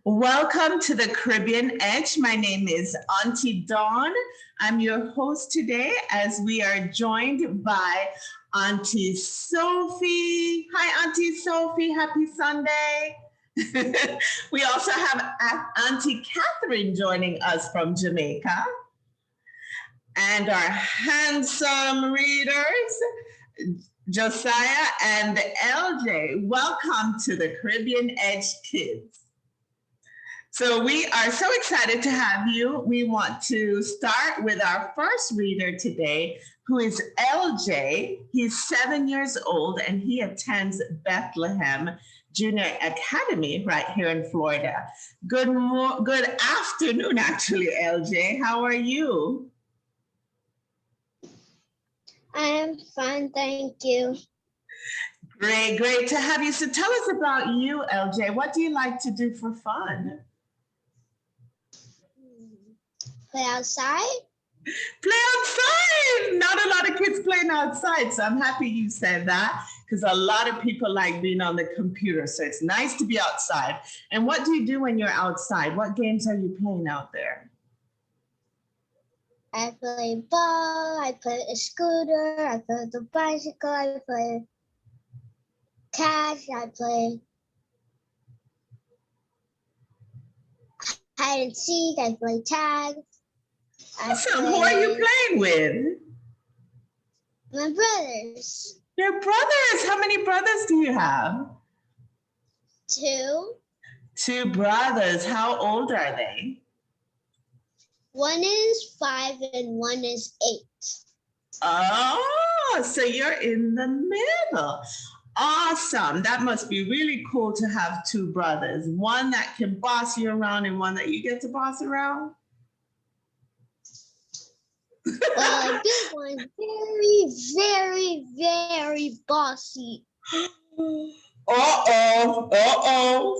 Welcome to the Caribbean Edge. My name is Auntie Dawn. I'm your host today as we are joined by Auntie Sophie. Hi, Auntie Sophie. Happy Sunday. We also have Auntie Cathryn joining us from Jamaica. And our handsome readers, Josiah and LJay. Welcome to the Caribbean Edge Kids. So we are so excited to have you. We want to start with our first reader today, who is LJay. He's 7 years old and he attends Bethlehem Junior Academy right here in Florida. Good afternoon, actually, LJay. How are you? I am fine, thank you. Great to have you. So tell us about you, LJay. What do you like to do for fun? Play outside? Play outside! Not a lot of kids playing outside, so I'm happy you said that because a lot of people like being on the computer, so it's nice to be outside. And what do you do when you're outside? What games are you playing out there? I play ball, I play a scooter, I play the bicycle, I play catch, I play hide and seek, I play tag. Awesome. Who are you playing with? My brothers. Your brothers? How many brothers do you have? 2. 2 brothers. How old are they? One is 5 and one is 8. Oh, so you're in the middle. Awesome. That must be really cool to have 2 brothers. One that can boss you around and one that you get to boss around. Well, a big one, very bossy.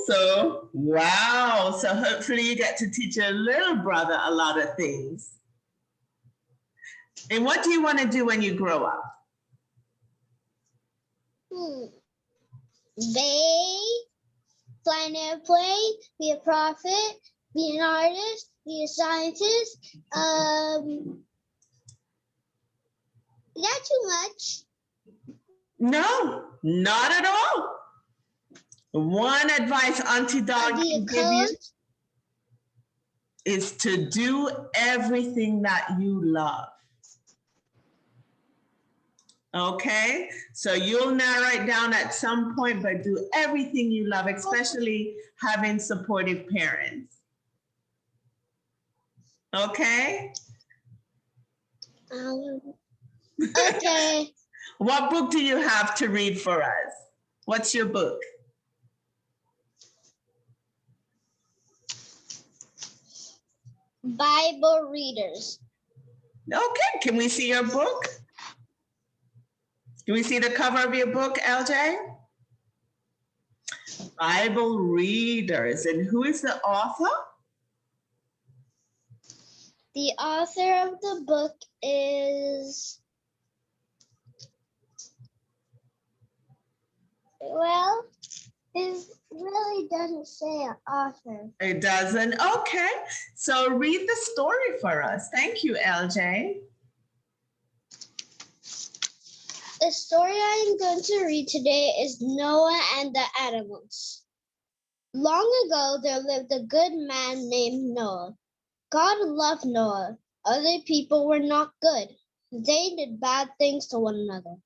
So, wow. So hopefully you get to teach your little brother a lot of things. And what do you want to do when you grow up? Fly an airplane, be a prophet, be an artist, be a scientist. Not too much. No, not at all. One advice Auntie Dog can give you is to do everything that you love. Okay, so you'll narrow it down at some point, but do everything you love, especially having supportive parents. Okay? Okay. What book do you have to read for us? What's your book? Bible readers. Okay, can we see your book? Can we see the cover of your book, LJay? Bible readers. And who is the author? The author of the book is, well, it really doesn't say an author. It doesn't? Okay. So read the story for us. Thank you, LJay. The story I'm going to read today is Noah and the Animals. Long ago, there lived a good man named Noah. God loved Noah. Other people were not good. They did bad things to one another.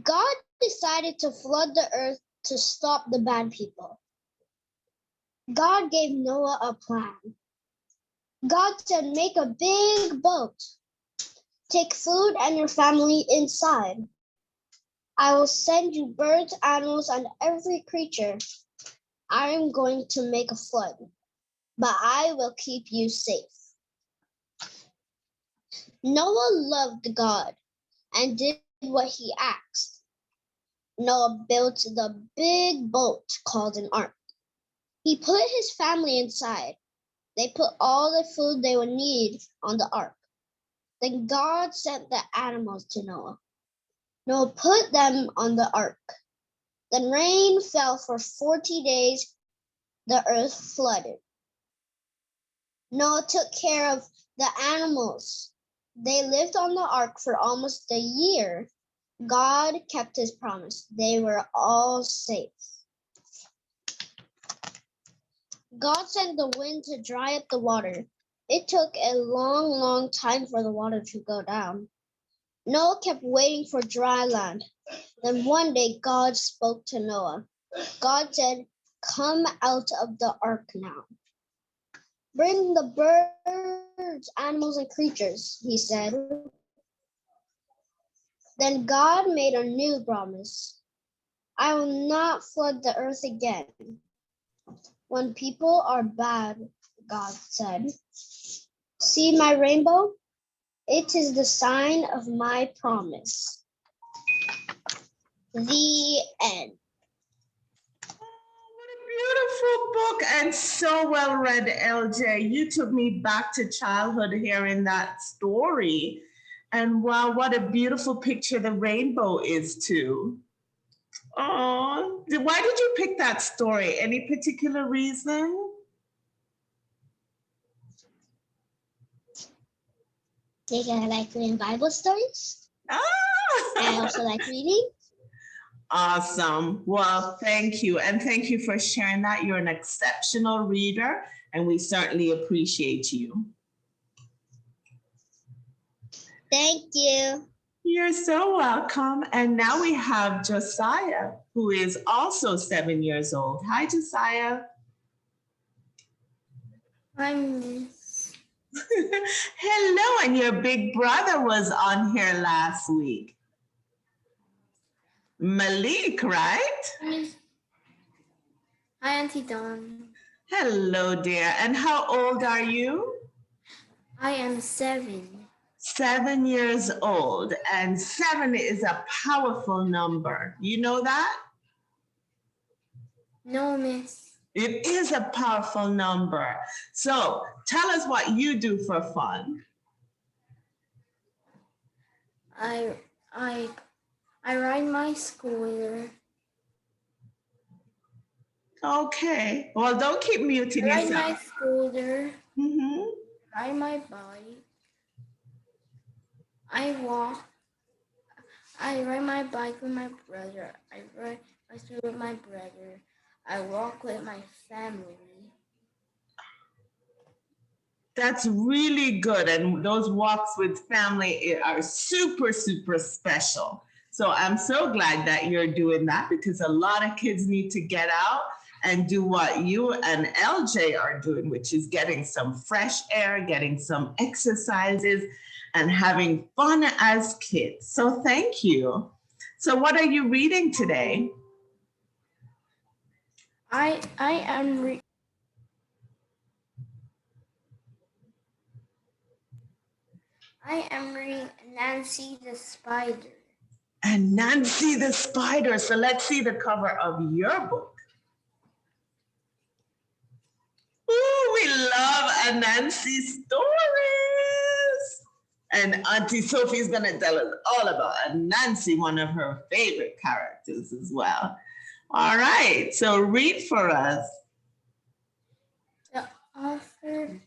God decided to flood the earth to stop the bad people. God gave Noah a plan. God said, make a big boat. Take food and your family inside. I will send you birds, animals, and every creature. I am going to make a flood, but I will keep you safe. Noah loved God and did what he asked. Noah built the big boat called an ark. He put his family inside. They put all the food they would need on the ark. Then God sent the animals to Noah. Noah put them on the ark. Then rain fell for 40 days the earth flooded. Noah took care of the animals. They lived on the ark for almost a year. God kept his promise. They were all safe. God sent the wind to dry up the water. It took a long, long time for the water to go down. Noah kept waiting for dry land. Then one day God spoke to Noah. God said, "Come out of the ark now. Bring the birds, animals, and creatures," he said. Then God made a new promise. "I will not flood the earth again. When people are bad," God said, "see my rainbow? It is the sign of my promise." The end. What a beautiful book and so well read, LJ. You took me back to childhood hearing that story. And wow, what a beautiful picture the rainbow is too. Oh, why did you pick that story? Any particular reason? Because I like reading Bible stories. Ah! And I also like reading. Awesome. Well, thank you. And thank you for sharing that. You're an exceptional reader, and we certainly appreciate you. Thank you. You're so welcome. And now we have Josiah, who is also 7 years old. Hi, Josiah. Hi, Miss. Hello. And your big brother was on here last week. Malik, right? Hi, Auntie Dawn. Hello, dear. And how old are you? I am 7. 7 years old. And 7 is a powerful number. You know that? No, Miss. It is a powerful number. So tell us what you do for fun. I ride my scooter. Okay. Well, don't keep muting Ride yourself. my scooter. Mm-hmm. Ride my bike. I walk. I ride my bike with my brother. I ride my scooter with my brother. I walk with my family. That's really good. And those walks with family are super, super special. So I'm so glad that you're doing that, because a lot of kids need to get out and do what you and LJ are doing, which is getting some fresh air, getting some exercises, and having fun as kids. So thank you. So what are you reading today? I am reading Nancy the Spider. And Nancy the Spider. So let's see the cover of your book. Ooh, we love a Nancy stories. And Auntie Sophie's gonna tell us all about a Nancy, one of her favorite characters as well. All right, so read for us. The author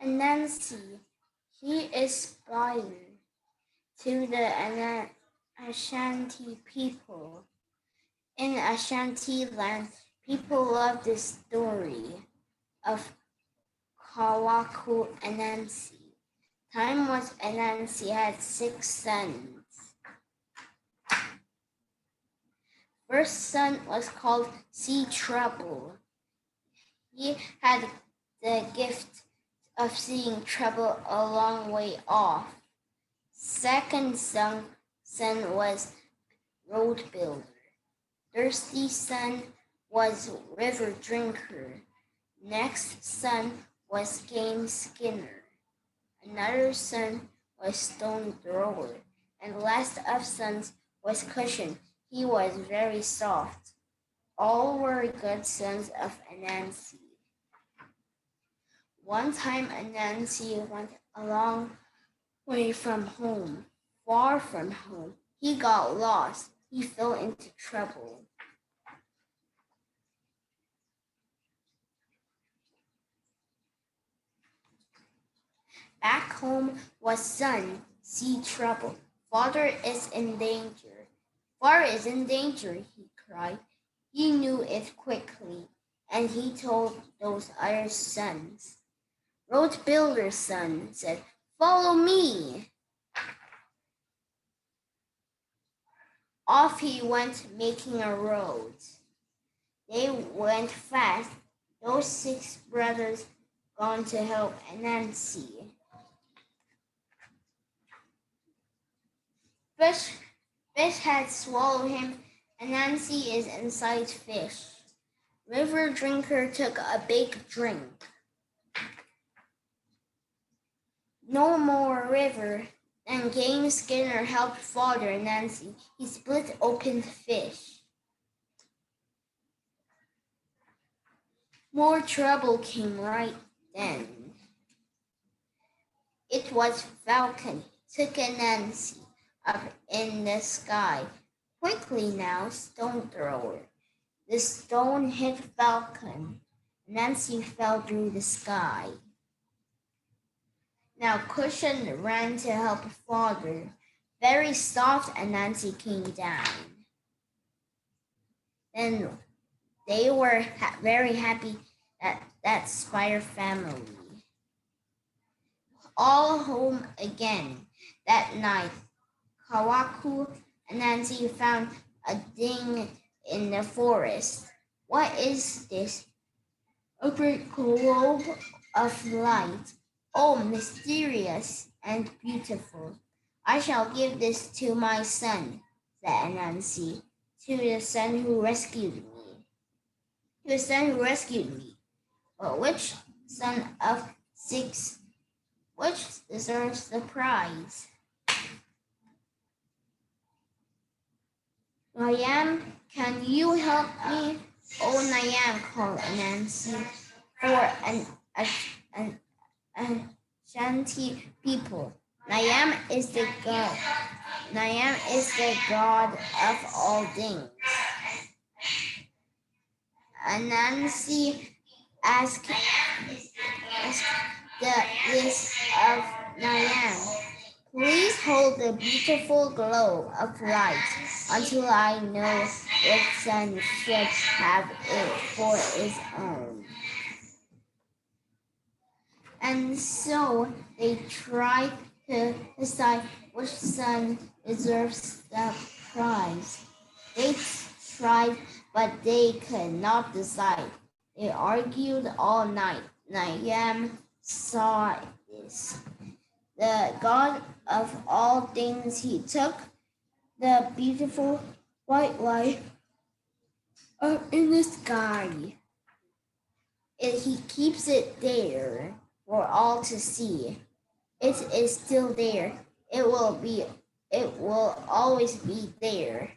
and Nancy, she is spider to the Ashanti people. In Ashanti land, people love the story of Kawaku and Nancy. Time was Anansi had 6 sons. First son was called Sea Trouble. He had the gift of seeing trouble a long way off. Second son was Road Builder. Thirsty son was River Drinker. Next son was Game Skinner. Another son was Stone Thrower. And last of sons was Cushion. He was very soft. All were good sons of Anansi. One time Anansi went a long way from home, far from home. He got lost. he fell into trouble. Back home was son, see trouble. Father is in danger. Father is in danger, he cried. He knew it quickly, and he told those other sons. Road builder's son said, "Follow me." Off he went, making a road. They went fast, those 6 brothers gone to help Nancy. Fish had swallowed him, and Nancy is inside fish. River drinker took a big drink. No more river. Then game skinner helped Father and Nancy. He split open the fish. More trouble came right then. It was Falcon, took a Nancy up in the sky. Quickly now, stone thrower. The stone hit Falcon. Nancy fell through the sky. Now Cushion ran to help Father. Very soft, and Nancy came down. Then they were very happy that Spire family. All home again. That night, Kawaku and Nancy found a ding in the forest. What is this? A great globe of light. Oh, mysterious and beautiful. I shall give this to my son, said Nancy, to the son who rescued me. To the son who rescued me. But which son of 6, which deserves the prize? Nyam, can you help me? Oh, Nyam, called Nancy, for an Shanti people. Nyam is the god. Nyam is the god of all things. And Nancy asked the list of Nyam. Please hold the beautiful globe of light until I know which son should have it for his own. And so they tried to decide which son deserves the prize. They tried, but they could not decide. They argued all night. Nyam saw this. The god of all things, he took the beautiful white light up in the sky. He keeps it there for all to see. It is still there. It will always be there.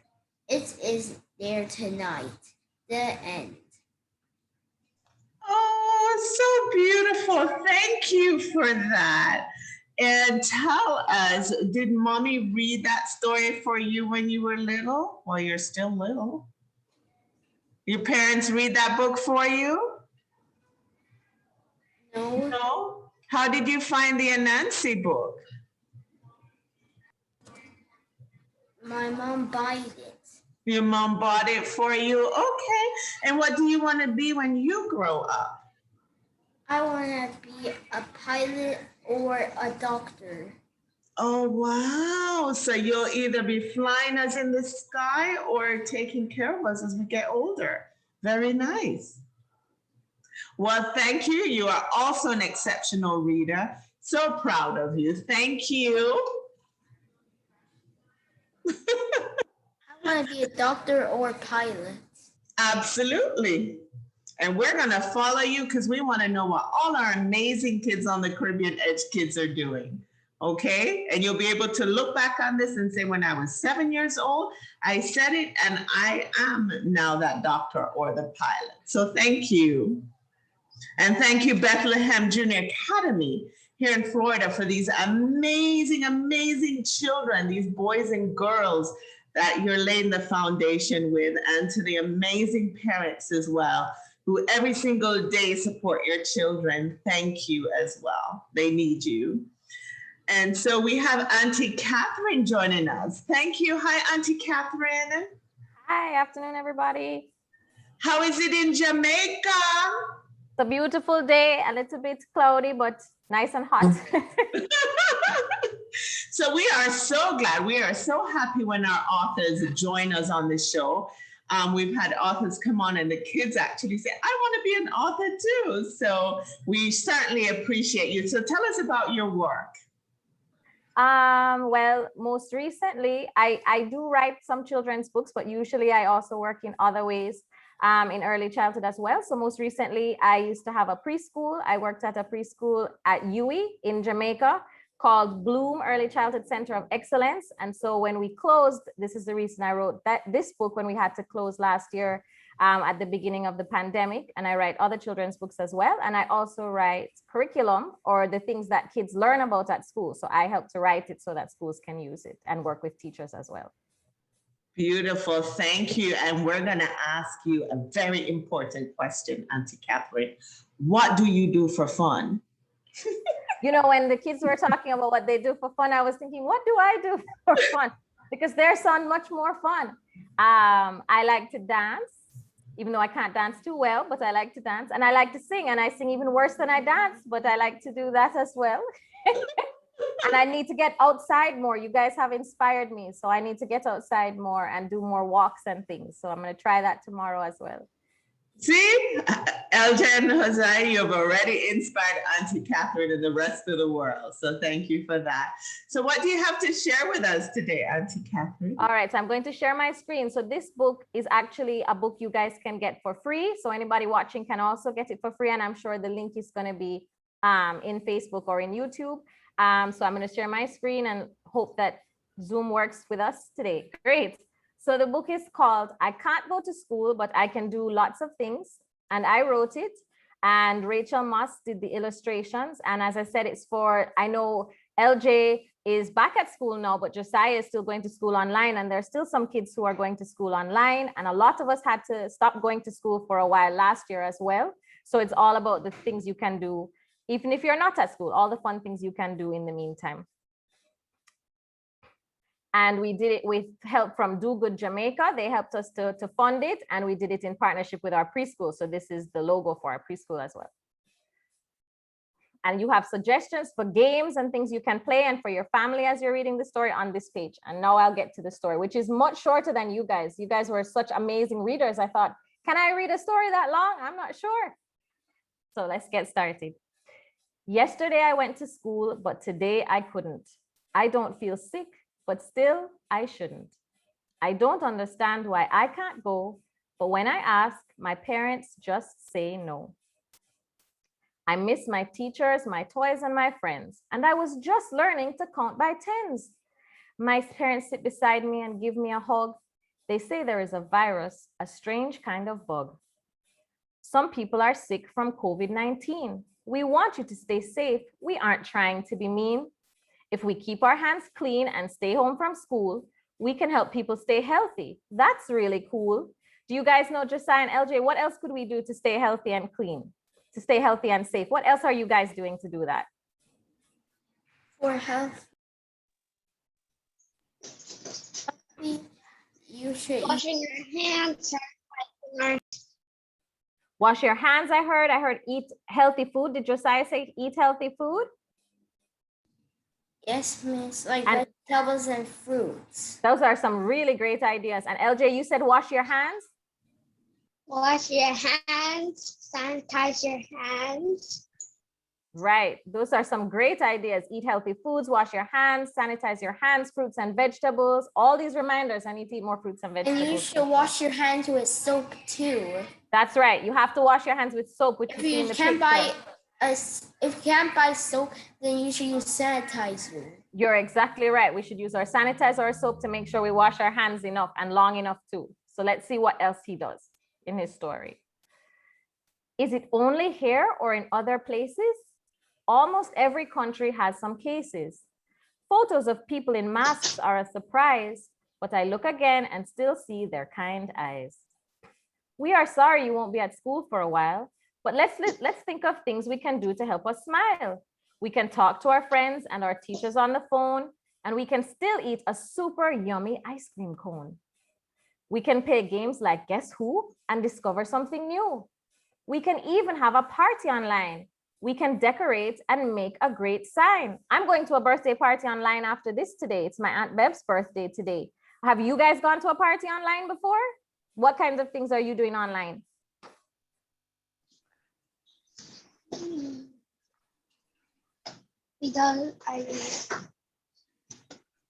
It is there tonight. The end. Oh, so beautiful. Thank you for that. And tell us, did mommy read that story for you when you were little? Well, you're still little. Your parents read that book for you? No. No? How did you find the Anansi book? My mom bought it. Your mom bought it for you? Okay. And what do you want to be when you grow up? I want to be a pilot or a doctor. Oh, wow. So you'll either be flying us in the sky or taking care of us as we get older. Very nice. Well, thank you. You are also an exceptional reader. So proud of you. Thank you. I want to be a doctor or a pilot. Absolutely. And we're going to follow you because we want to know what all our amazing kids on the Caribbean Edge Kids are doing. Okay? And you'll be able to look back on this and say, when I was 7 years old, I said it, and I am now that doctor or the pilot. So thank you. And thank you, Bethlehem Junior Academy here in Florida, for these amazing, amazing children, these boys and girls that you're laying the foundation with, and to the amazing parents as well, who every single day support your children. Thank you as well. They need you. And so we have Auntie Cathryn joining us. Thank you. Hi, Auntie Cathryn. Hi, afternoon, everybody. How is it in Jamaica? It's a beautiful day, a little bit cloudy, but nice and hot. So we are so glad. We are so happy when our authors join us on the show. We've had authors come on and the kids actually say, I want to be an author too. So we certainly appreciate you. So tell us about your work. Well, most recently, I do write some children's books, but usually I also work in other ways in early childhood as well. So most recently, I used to have a preschool. I worked at a preschool at UWI in Jamaica called Bloom Early Childhood Center of Excellence. And so when we closed, this is the reason I wrote this book when we had to close last year at the beginning of the pandemic. And I write other children's books as well. And I also write curriculum, or the things that kids learn about at school. So I help to write it so that schools can use it and work with teachers as well. Beautiful. Thank you. And we're going to ask you a very important question, Auntie Cathryn. What do you do for fun? You know, when the kids were talking about what they do for fun, I was thinking, what do I do for fun? Because their sound much more fun. I like to dance, even though I can't dance too well, but I like to dance. And I like to sing, and I sing even worse than I dance, but I like to do that as well. And I need to get outside more. You guys have inspired me. So I need to get outside more and do more walks and things. So I'm going to try that tomorrow as well. See, LJay and Josiah, you've already inspired Auntie Cathryn and the rest of the world. So thank you for that. So what do you have to share with us today, Auntie Cathryn? All right, so I'm going to share my screen. So this book is actually a book you guys can get for free. So anybody watching can also get it for free. And I'm sure the link is going to be in Facebook or in YouTube. So I'm going to share my screen and hope that Zoom works with us today. Great. So the book is called I Can't Go to School, but I Can Do Lots of Things. And I wrote it, and Rachel Moss did the illustrations. And as I said, it's for, I know LJ is back at school now, but Josiah is still going to school online. And there's still some kids who are going to school online. And a lot of us had to stop going to school for a while last year as well. So it's all about the things you can do, even if you're not at school, all the fun things you can do in the meantime. And we did it with help from Do Good Jamaica. They helped us to fund it. And we did it in partnership with our preschool. So this is the logo for our preschool as well. And you have suggestions for games and things you can play and for your family as you're reading the story on this page. And now I'll get to the story, which is much shorter than you guys. You guys were such amazing readers. I thought, can I read a story that long? I'm not sure. So let's get started. Yesterday I went to school, but today I couldn't. I don't feel sick, but still I shouldn't. I don't understand why I can't go, but when I ask, my parents just say no. I miss my teachers, my toys, and my friends, and I was just learning to count by tens. My parents sit beside me and give me a hug. They say there is a virus, a strange kind of bug. Some people are sick from COVID-19. We want you to stay safe. We aren't trying to be mean. If we keep our hands clean and stay home from school, we can help people stay healthy. That's really cool. Do you guys know, Josiah and LJ, what else could we do to stay healthy and clean, to stay healthy and safe? What else are you guys doing to do that? For health, you should Washing your hands. Wash your hands, I heard eat healthy food. Did Josiah say eat healthy food? Yes, miss, like And vegetables and fruits. those are some really great ideas. And LJ, you said wash your hands? Wash your hands. Sanitize your hands. Right. Those are some great ideas. Eat healthy foods, wash your hands, sanitize your hands, fruits and vegetables. All these reminders, I need to eat more fruits and vegetables. And you should wash your hands with soap too. That's right. You have to wash your hands with soap, which If you see in you the can't picture. if you can't buy soap, then you should use sanitizer. You're exactly right. We should use our sanitizer or soap to make sure we wash our hands enough and long enough too. So let's see what else he does in his story. Is it only here or in other places? Almost every country has some cases. Photos of people in masks are a surprise, but I look again and still see their kind eyes. We are sorry you won't be at school for a while, but let's think of things we can do to help us smile. We can talk to our friends and our teachers on the phone, and we can still eat a super yummy ice cream cone. We can play games like Guess Who and discover something new. We can even have a party online. We can decorate and make a great sign. I'm going to a birthday party online after this today. It's my Aunt Bev's birthday today. Have you guys gone to a party online before? What kinds of things are you doing online?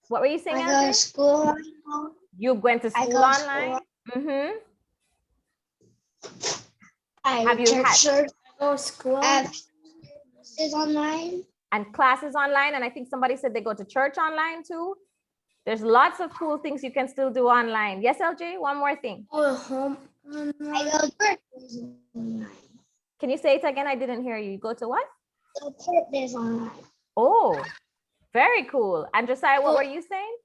What were you saying? I go to school. You went to school online? Mm-hmm. Have you had school? Classes online. And classes online. And I think somebody said they go to church online too. There's lots of cool things you can still do online. Yes, LJ, one more thing. Home online. I go to birthdays online. Can you say it again? I didn't hear you. You go to what? Birthdays online. Oh, very cool. And Josiah, what were you saying?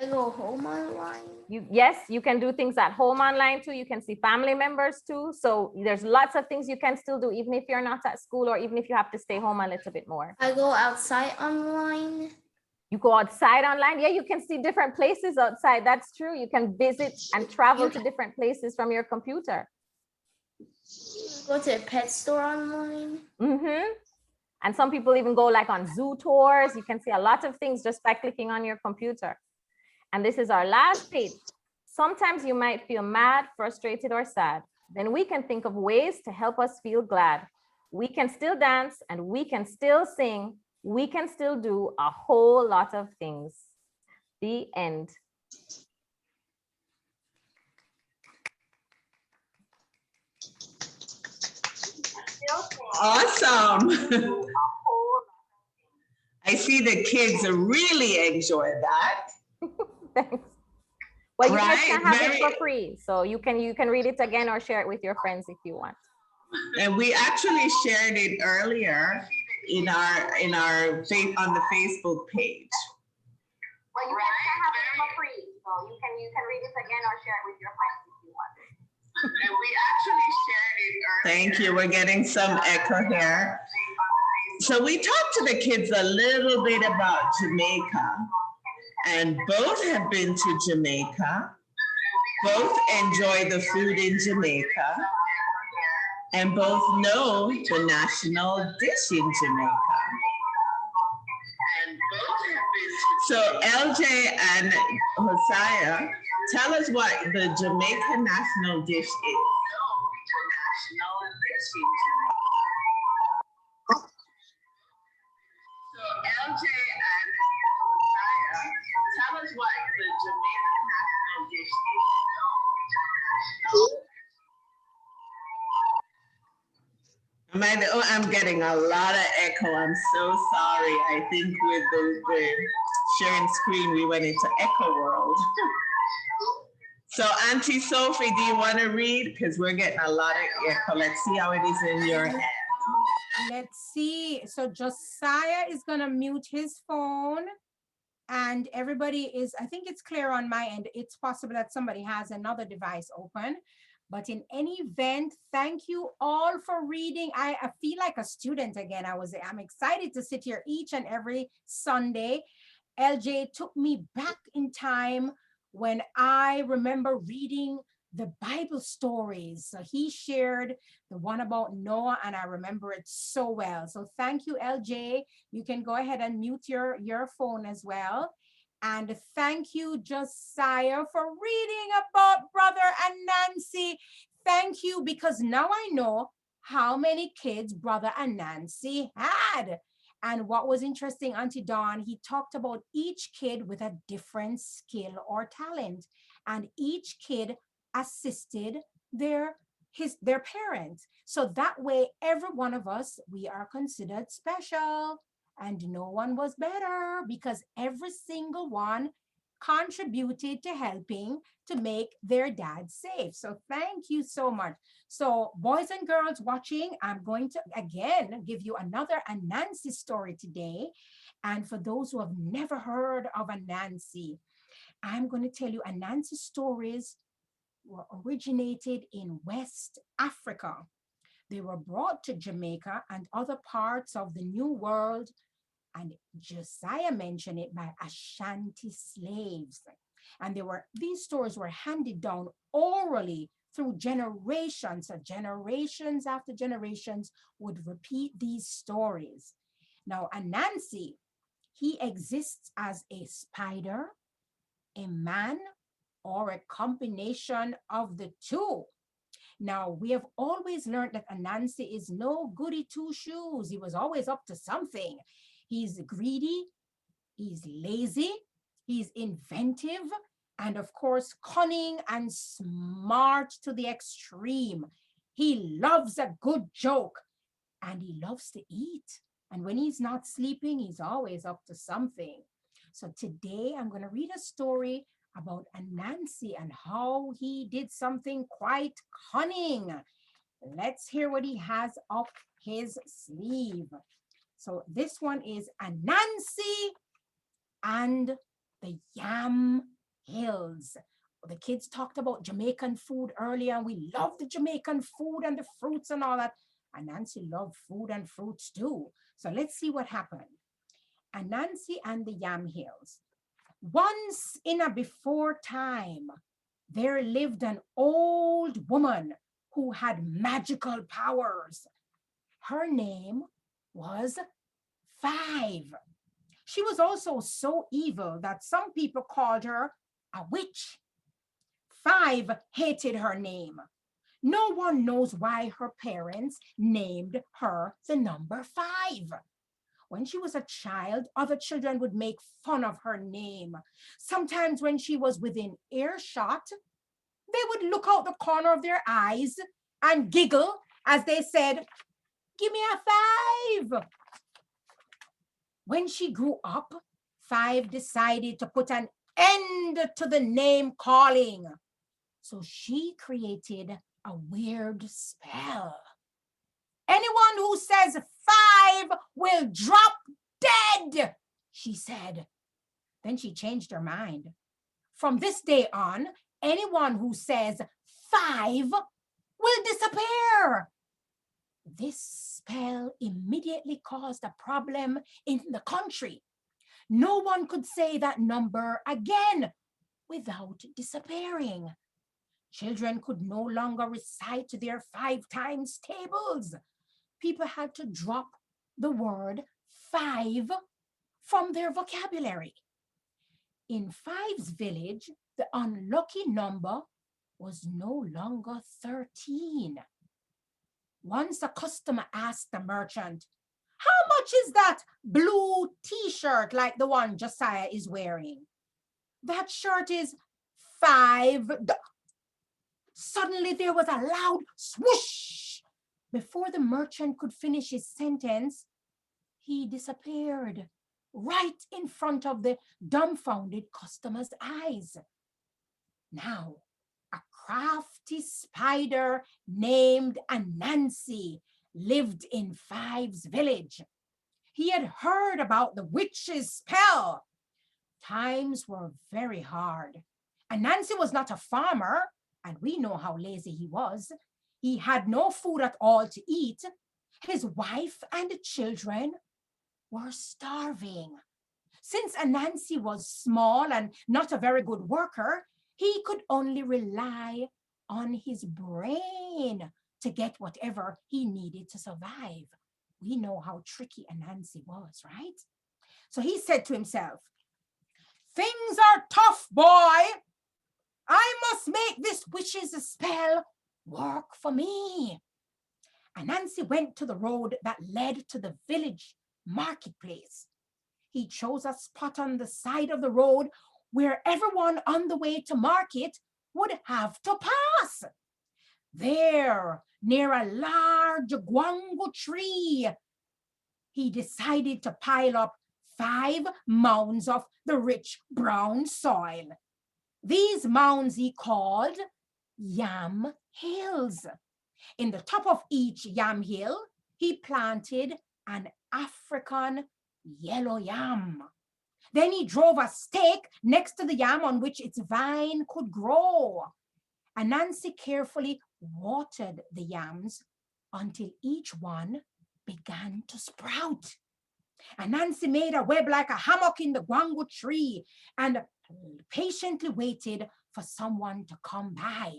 I go home online. Yes, you can do things at home online too. You can see family members too. So there's lots of things you can still do, even if you're not at school or even if you have to stay home a little bit more. I go outside online. You go outside online. Yeah, you can see different places outside. That's true. You can visit and travel to different places from your computer. Go to a pet store online. Mm-hmm. And some people even go like on zoo tours. You can see a lot of things just by clicking on your computer. And this is our last page. Sometimes you might feel mad, frustrated, or sad. Then we can think of ways to help us feel glad. We can still dance and we can still sing. We can still do a whole lot of things. The end. Awesome. I see the kids really enjoy that. Thanks. Well, you guys can have Right, it for free. So you can read it again or share it with your friends if you want. And we actually shared it earlier on the Facebook page. Well, you guys can have it for free. So you can read it again or share it with your friends if you want. And we actually shared it earlier. Thank you. We're getting some echo here. So we talked to the kids a little bit about Jamaica, and both have been to Jamaica. Both enjoy the food in Jamaica, and both know the national dish in Jamaica. So LJ and Josiah, tell us what the Jamaican national dish is. So LJ and Josiah, tell us what the Jamaican national dish is. I'm getting a lot of echo. I'm so sorry. I think with the sharing screen, we went into echo world. So Auntie Sophie, do you want to read? Because we're getting a lot of echo. Let's see how it is in your head. Let's see. So Josiah is going to mute his phone. And everybody is, I think it's clear on my end. It's possible that somebody has another device open. But in any event, thank you all for reading. I feel like a student again. I'm excited to sit here each and every Sunday. LJ took me back in time when I remember reading the Bible stories. So he shared the one about Noah, and I remember it so well. So thank you, LJ. You can go ahead and mute your phone as well. And thank you, Josiah, for reading about Brother and Nancy. Thank you, because now I know how many kids Brother and Nancy had. And what was interesting, Auntie Dawn, he talked about each kid with a different skill or talent. And each kid assisted their parents. So that way, every one of us, we are considered special. And no one was better because every single one contributed to helping to make their dad safe. So thank you so much. So boys and girls watching, I'm going to again give you another Anansi story today. And for those who have never heard of Anansi, I'm going to tell you Anansi stories were originated in West Africa. They were brought to Jamaica and other parts of the New World, and Josiah mentioned it, by Ashanti slaves. And these stories were handed down orally through generations. So generations after generations would repeat these stories. Now, Anansi, he exists as a spider, a man, or a combination of the two. Now, we have always learned that Anansi is no goody two-shoes. He was always up to something. He's greedy, he's lazy, he's inventive, and of course, cunning and smart to the extreme. He loves a good joke, and he loves to eat. And when he's not sleeping, he's always up to something. So today I'm going to read a story about Anansi and how he did something quite cunning. Let's hear what he has up his sleeve. So this one is Anansi and the Yam Hills. The kids talked about Jamaican food earlier, and we love the Jamaican food and the fruits and all that. Anansi loved food and fruits too. So let's see what happened. Anansi and the Yam Hills. Once in a before time, there lived an old woman who had magical powers. Her name was Five. She was also so evil that some people called her a witch. Five hated her name. No one knows why her parents named her the number 5. When she was a child, other children would make fun of her name. Sometimes when she was within earshot, they would look out the corner of their eyes and giggle as they said, "Give me a 5." When she grew up, Five decided to put an end to the name calling. So she created a weird spell. "Anyone who says 5 will drop dead," she said. Then she changed her mind. From this day on, anyone who says 5 will disappear. This spell immediately caused a problem in the country. No one could say that number again without disappearing. Children could no longer recite their 5 times tables. People had to drop the word 5 from their vocabulary. In Five's village, the unlucky number was no longer 13. Once a customer asked the merchant, "How much is that blue t-shirt like the one Josiah is wearing?" "That shirt is 5. Suddenly there was a loud swoosh. Before the merchant could finish his sentence, he disappeared right in front of the dumbfounded customer's eyes. Now, a crafty spider named Anansi lived in Five's village. He had heard about the witch's spell. Times were very hard. Anansi was not a farmer, and we know how lazy he was. He had no food at all to eat. His wife and the children were starving. Since Anansi was small and not a very good worker, he could only rely on his brain to get whatever he needed to survive. We know how tricky Anansi was, right? So he said to himself, "Things are tough, boy. I must make this witch's spell work for me." Anansi went to the road that led to the village marketplace. He chose a spot on the side of the road where everyone on the way to market would have to pass. There, near a large guango tree, he decided to pile up 5 mounds of the rich brown soil. These mounds he called Yam Hills. In the top of each Yam Hill, he planted an African yellow yam. Then he drove a stake next to the yam on which its vine could grow. Anansi carefully watered the yams until each one began to sprout. Anansi made a web like a hammock in the guango tree and patiently waited for someone to come by.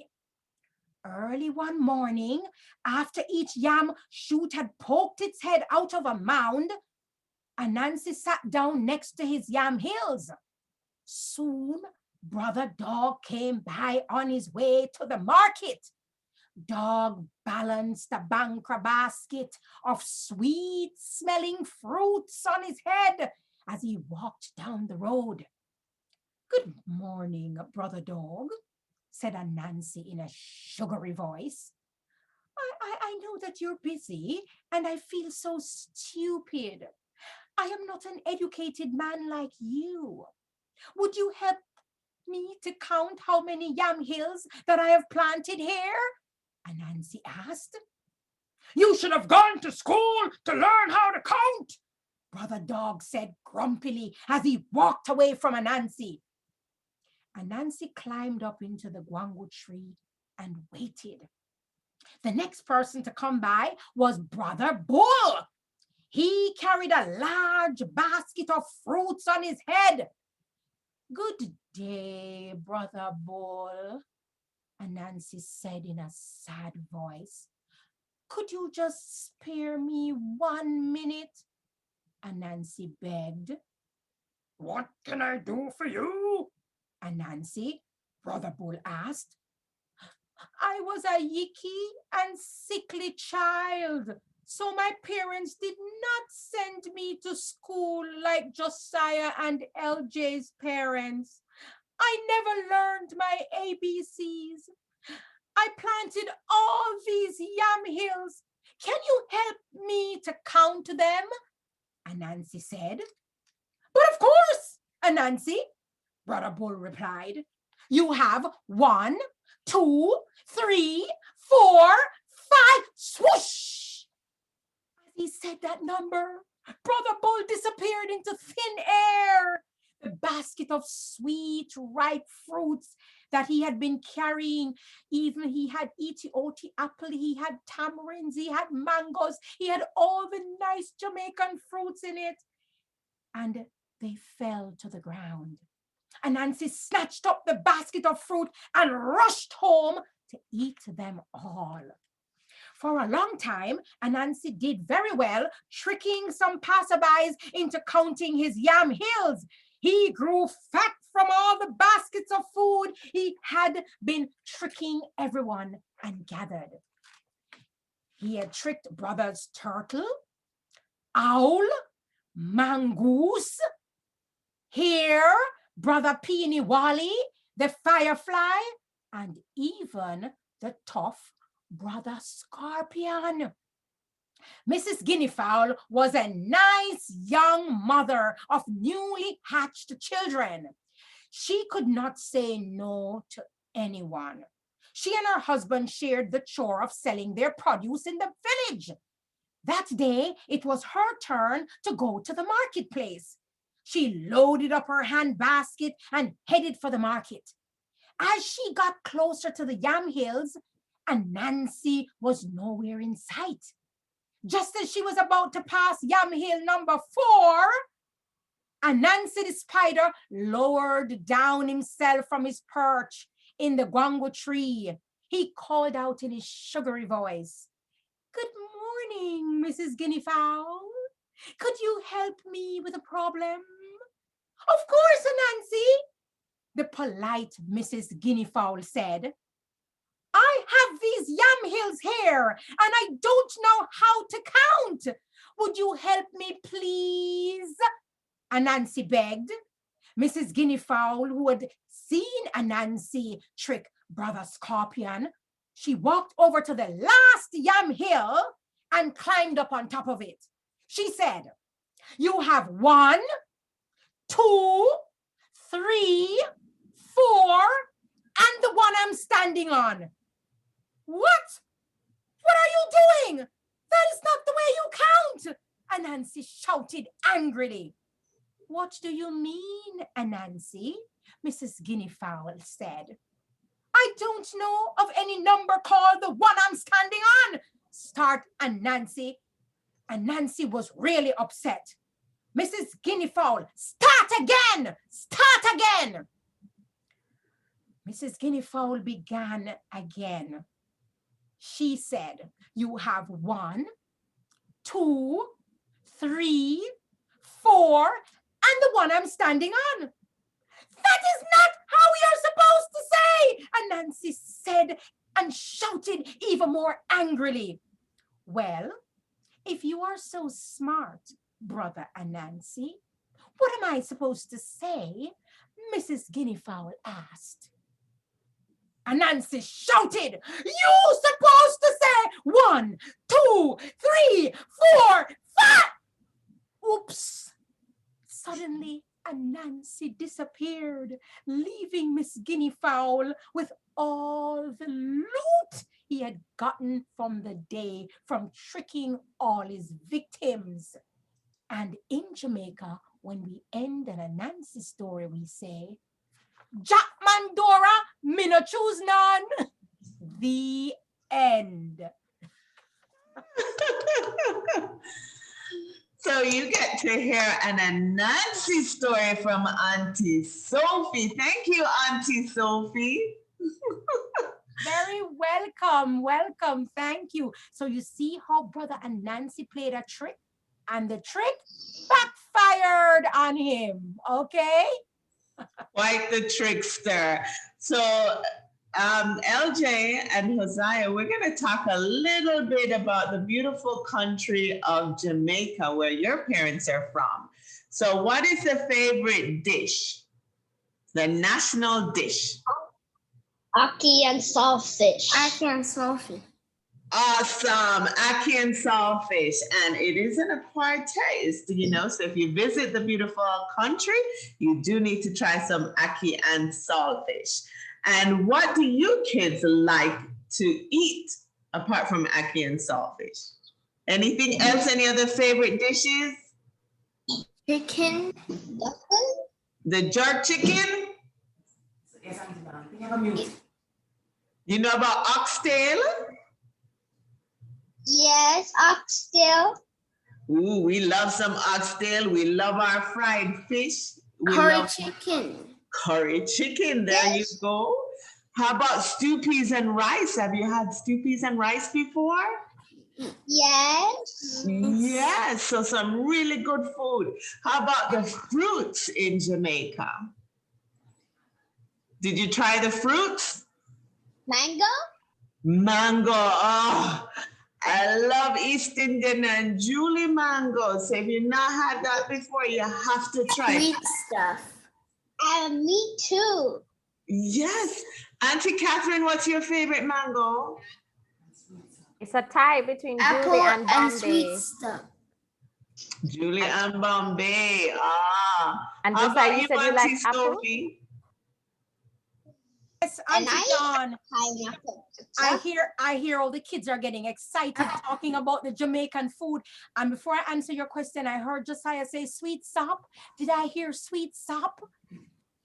Early one morning, after each yam shoot had poked its head out of a mound, Anansi sat down next to his yam hills. Soon, Brother Dog came by on his way to the market. Dog balanced a bankra basket of sweet-smelling fruits on his head as he walked down the road. "Good morning, Brother Dog," said Anansi in a sugary voice. I know that you're busy, and I feel so stupid. I am not an educated man like you. Would you help me to count how many yam hills that I have planted here?" Anansi asked. "You should have gone to school to learn how to count," Brother Dog said grumpily as he walked away from Anansi. Anansi climbed up into the guango tree and waited. The next person to come by was Brother Bull. He carried a large basket of fruits on his head. "Good day, Brother Bull," Anansi said in a sad voice. "Could you just spare me 1 minute?" Anansi begged. "What can I do for you?" Anansi, Brother Bull asked. "I was a yicky and sickly child, so my parents did not send me to school like Josiah and LJay's parents. I never learned my ABCs. I planted all these yam hills. Can you help me to count them?" Anansi said. "But of course, Anansi," Brother Bull replied. "You have 1, 2, 3, 4, 5, swoosh!" As he said that number, Brother Bull disappeared into thin air. The basket of sweet, ripe fruits that he had been carrying, even he had iti-oti apple, he had tamarinds, he had mangoes, he had all the nice Jamaican fruits in it. And they fell to the ground. Anansi snatched up the basket of fruit and rushed home to eat them all. For a long time, Anansi did very well, tricking some passerbys into counting his yam hills. He grew fat from all the baskets of food he had been tricking everyone and gathered. He had tricked Brothers Turtle, Owl, Mongoose, Hare, Brother Peony Wally, the Firefly, and even the tough Brother Scorpion. Mrs. Guineafowl was a nice young mother of newly hatched children. She could not say no to anyone. She and her husband shared the chore of selling their produce in the village. That day, it was her turn to go to the marketplace. She loaded up her hand basket and headed for the market. As she got closer to the yam hills, Anansi was nowhere in sight. Just as she was about to pass yam hill number 4, Anansi the spider lowered down himself from his perch in the guango tree. He called out in his sugary voice, "Good morning, Mrs. Guineafowl. Could you help me with a problem?" "Of course, Anansi," the polite Mrs. Guineafowl said. "I have these yam hills here, and I don't know how to count. Would you help me, please?" Anansi begged. Mrs. Guineafowl, who had seen Anansi trick Brother Scorpion, she walked over to the last yam hill and climbed up on top of it. She said, "You have 1, 2, 3, 4, and the one I'm standing on." "What? What are you doing? That is not the way you count," Anansi shouted angrily. What do you mean, Anansi? Mrs. Guinea Fowl said. I don't know of any number called the one I'm standing on, start Anansi. Anansi was really upset. Mrs. Guinea Fowl, start again! Start again! Mrs. Guinea Fowl began again. She said, you have 1, 2, 3, 4, and the one I'm standing on. That is not how we are supposed to say, Anansi said and shouted even more angrily. Well, if you are so smart, Brother Anansi, what am I supposed to say? Mrs. Guinea Fowl asked. Anansi shouted, you supposed to say 1, 2, 3, 4, 5. Oops. Suddenly, Anansi disappeared, leaving Miss Guinea Fowl with all the loot he had gotten from the day from tricking all his victims. And in Jamaica, when we end an Anansi story, we say, Jack Mandora, me no choose none. The end. So you get to hear an Anansi story from Auntie Sophie. Thank you, Auntie Sophie. Very welcome, thank you. So you see how Brother Anansi played a trick, and the trick backfired on him, okay? Quite the trickster. So LJay and Josiah, we're going to talk a little bit about the beautiful country of Jamaica, where your parents are from. So what is the favorite dish? The national dish? Ackee and saltfish. Ackee and saltfish. Awesome, ackee and saltfish, and it is an acquired taste, you know, so if you visit the beautiful country, you do need to try some ackee and saltfish. And what do you kids like to eat apart from ackee and saltfish? Anything else, any other favorite dishes? Chicken. The jerk chicken? You know about oxtail? Yes, oxtail. Ooh, we love some oxtail. We love our fried fish. Curry chicken. Curry chicken, there you go. How about stew peas and rice? Have you had stew peas and rice before? Yes. Yes, so some really good food. How about the fruits in Jamaica? Did you try the fruits? Mango? Mango, oh, I love East Indian and Julie mango. So if you've not had that before, you have to try it. Sweet stuff. Me too. Yes. Auntie Cathryn, what's your favorite mango? It's a tie between Apple Julie and Bombay. sweet stuff. Julie and Bombay. Ah. And How Josiah, about you said you like apple? Sophie? Yes, Auntie Dawn. Pineapple. I hear all the kids are getting excited talking about the Jamaican food. And before I answer your question, I heard Josiah say sweet sop. Did I hear sweet sop?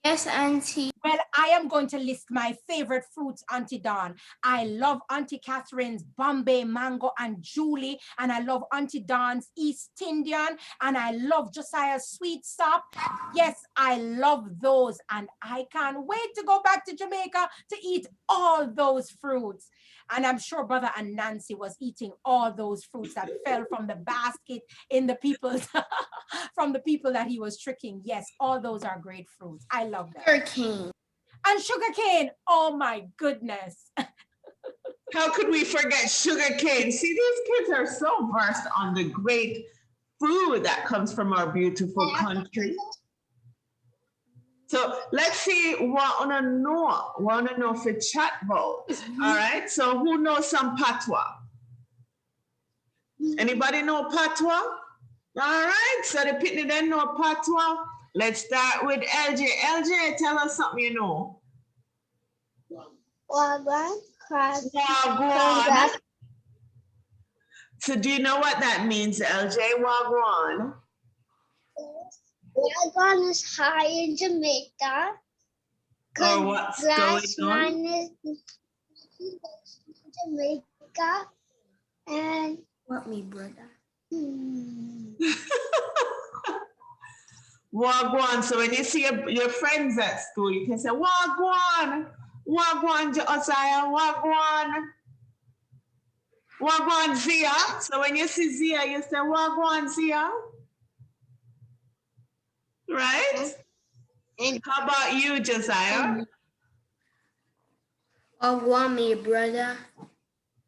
Yes, Auntie. Well, I am going to list my favorite fruits, Auntie Dawn. I love Auntie Cathryn's Bombay mango and Julie, and I love Auntie Dawn's East Indian, and I love Josiah's sweet sop. Yes, I love those, and I can't wait to go back to Jamaica to eat all those fruits. And I'm sure Brother Anansi was eating all those fruits that fell from the basket in the people's from the people that he was tricking. Yes, all those are great fruits. I love them. Sugarcane. And sugarcane. Oh my goodness. How could we forget sugar cane? See, these kids are so versed on the great food that comes from our beautiful country. So let's see what wanna know for chat votes. All right. So who knows some Patois? Anybody know Patois? All right. So the pitney then know Patois. Let's start with LJay. LJay, tell us something you know. Wagwan, crab, Wagwan. So do you know what that means, LJay? Wagwan? Wagwan is high in Jamaica. Or what's going on? Is in Jamaica. And What me, brother? Wagwan. So when you see your friends at school, you can say, Wagwan, Wagwan, Josiah, Wagwan, Wagwan, Zia. So when you see Zia, you say, Wagwan, Zia. Right? And how about you, Josiah? Wagwan, me, brother.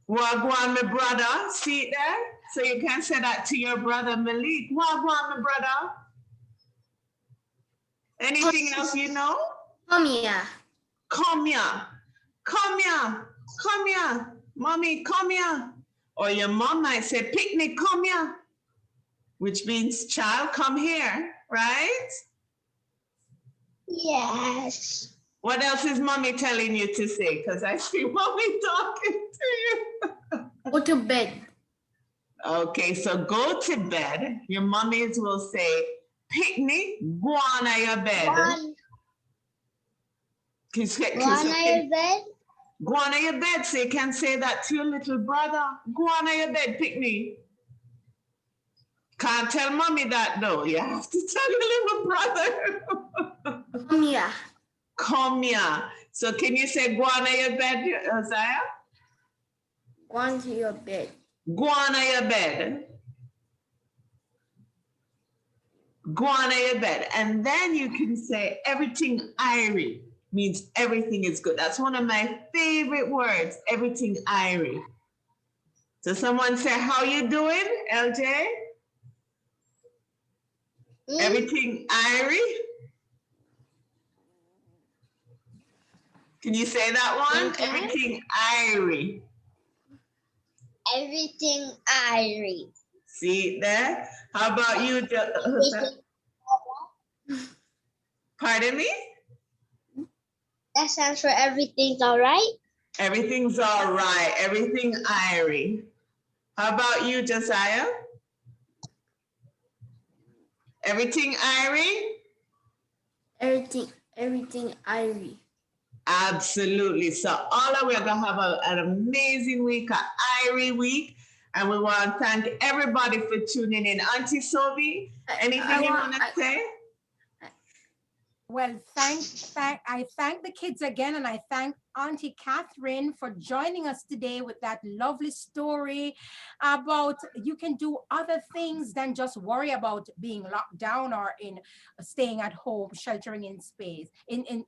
Wagwan, my brother. See it there? So you can say that to your brother, Malik. Wagwan, my brother. Anything else you know? Come here. Come here. Come here. Come here. Mommy, come here. Or your mom might say, picnic, come here. Which means, child, come here, right? yes. What else is mommy telling you to say? Because I see mommy talking to you. Go to bed. Okay, so go to bed. Your mummies will say, picnic, go on your bed. Go on your bed. Go on your bed. So you can say that to your little brother. Go on your bed, picnic. Can't tell mommy that though. You have to tell your little brother. Come here. Come here. So can you say go on your bed, Josiah? Go on to your bed. Go on your bed. Go on your bed. And then you can say everything irie means everything is good. That's one of my favorite words, everything irie. So someone say, how you doing, LJay? Everything irie? Can you say that one? Okay. Everything irie. Everything irie. See it there? How about you? Pardon me? That stands for everything's all right. Everything's all right. Everything irie. How about you, Josiah? Everything irie? Everything irie. Absolutely. So all of we're going to have an amazing week, an irie week. And we want to thank everybody for tuning in. Auntie Sophie, anything you want to say? Well, I thank the kids again, and I thank Auntie Cathryn for joining us today with that lovely story about you can do other things than just worry about being locked down or in staying at home, sheltering in space, in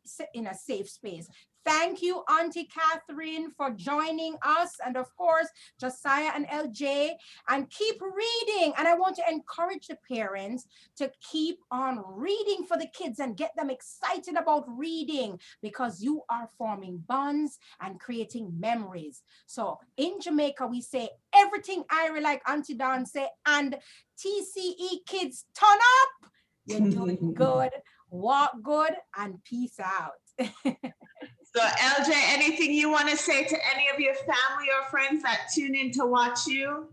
a safe space. Thank you, Auntie Cathryn, for joining us. And of course, Josiah and LJay, and keep reading. And I want to encourage the parents to keep on reading for the kids and get them excited about reading, because you are forming bonds and creating memories. So in Jamaica, we say everything irie, like Auntie Dawn say, and TCE Kids, turn up. You're doing good, walk good, and peace out. So LJay, anything you want to say to any of your family or friends that tune in to watch you?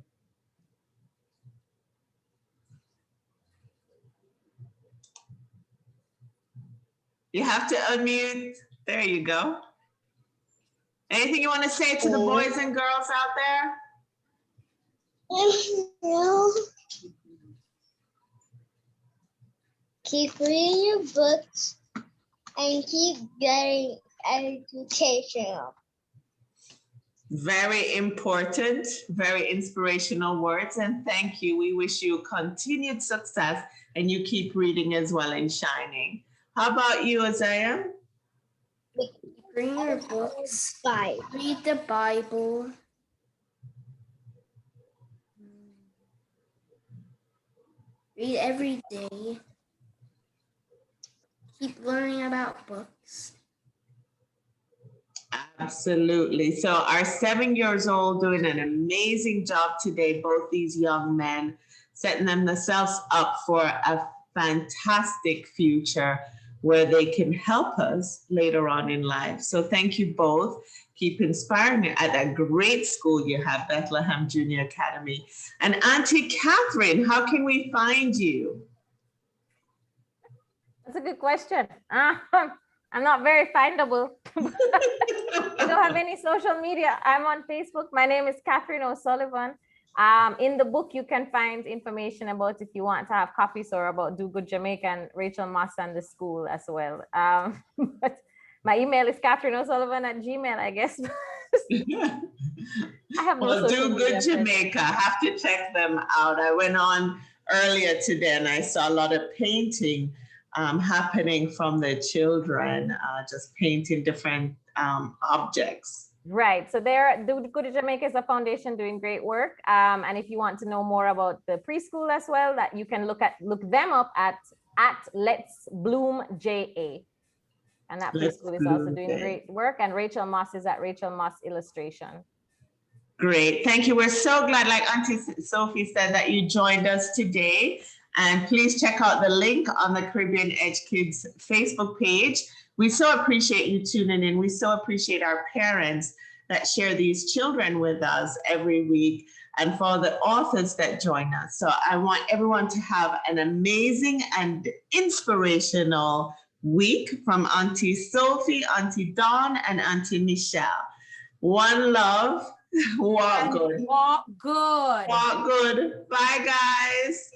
You have to unmute. There you go. Anything you want to say to the boys and girls out there? No. Keep reading your books and keep getting educational. Very important, very inspirational words, and thank you. We wish you continued success, and you keep reading as well and shining. How about you, Josiah? Bring your books. Bye. Read the Bible. Read every day. Keep learning about books. Absolutely. So our 7 years old doing an amazing job today, both these young men, setting themselves up for a fantastic future where they can help us later on in life. So thank you both. Keep inspiring me at that great school you have, Bethlehem Junior Academy. And Auntie Cathryn, how can we find you? That's a good question. I'm not very findable. I don't have any social media. I'm on Facebook. My name is Cathryn O'Sullivan. In the book, you can find information about if you want to have copies or about Do Good Jamaica and Rachel Moss and the school as well. But my email is cathryn.o'sullivan@gmail, I guess. I have no Well, social Do Good media Jamaica. Have to check them out. I went on earlier today and I saw a lot of painting happening from the children, just painting different objects. Right. So there, Do Good Jamaica is a foundation doing great work. And if you want to know more about the preschool as well, that you can look them up at Let's Bloom JA. And that preschool is also doing great work. And Rachel Moss is at Rachel Moss Illustration. Great. Thank you. We're so glad, like Auntie Sophie said, that you joined us today. And please check out the link on the Caribbean Edge Kids Facebook page. We so appreciate you tuning in. We so appreciate our parents that share these children with us every week, and for the authors that join us. So I want everyone to have an amazing and inspirational week from Auntie Sophie, Auntie Dawn, and Auntie Michelle. One love. Walk good. Walk good. Walk good. Bye, guys.